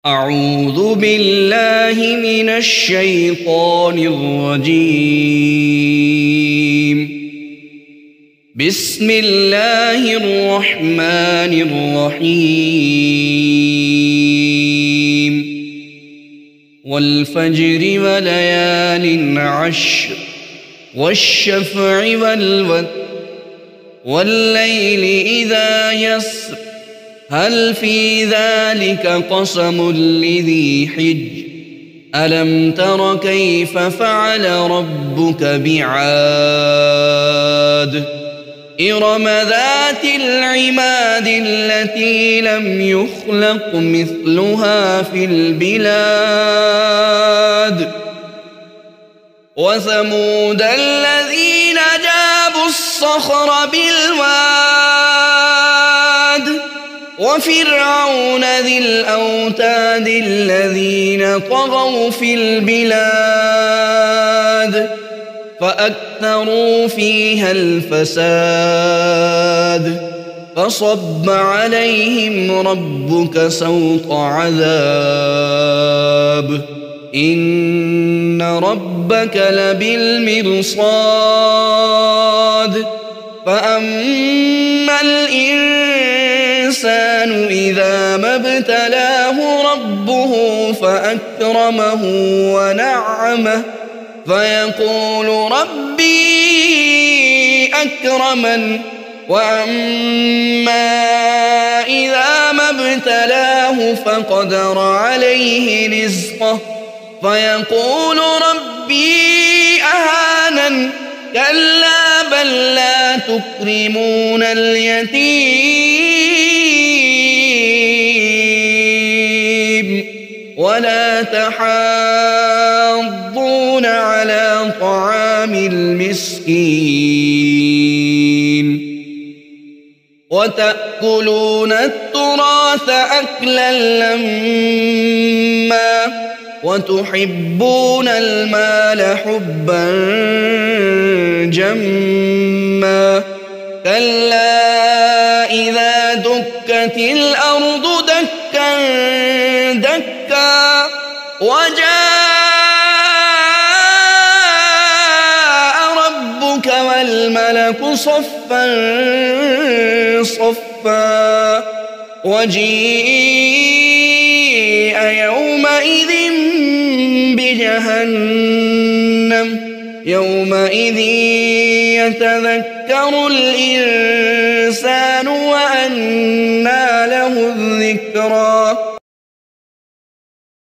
أعوذ بالله من الشيطان الرجيم. بسم الله الرحمن الرحيم. والفجر وليال عشر والشفع والوتر والليل إذا يسر هل في ذلك قسم لذي حجر ألم تر كيف فعل ربك بعاد إرم ذات العماد التي لم يخلق مثلها في البلاد وثمود الذين جابوا الصخر بالواد وفرعون ذي الأوتاد الذين طغوا في البلاد فأكثروا فيها الفساد فصب عليهم ربك سوط عذاب إن ربك لبالمرصاد فأما الإنسان إذا ما ابتلاه ربه فأكرمه ونعمه فيقول ربي أكرمن وأما إذا ما ابتلاه فقدر عليه رزقه فيقول ربي أهانن كلا بل لا تكرمون اليتيم ولا تحاضون على طعام المسكين وتأكلون التراث أكلا لما وتحبون المال حبا جما كلا إذا دكت الأرض دكا دكا وجاء ربك والملك صفا صفا وجيء يومئذ بجهنم يومئذ يتذكر الإنسان وأنى له الذكرى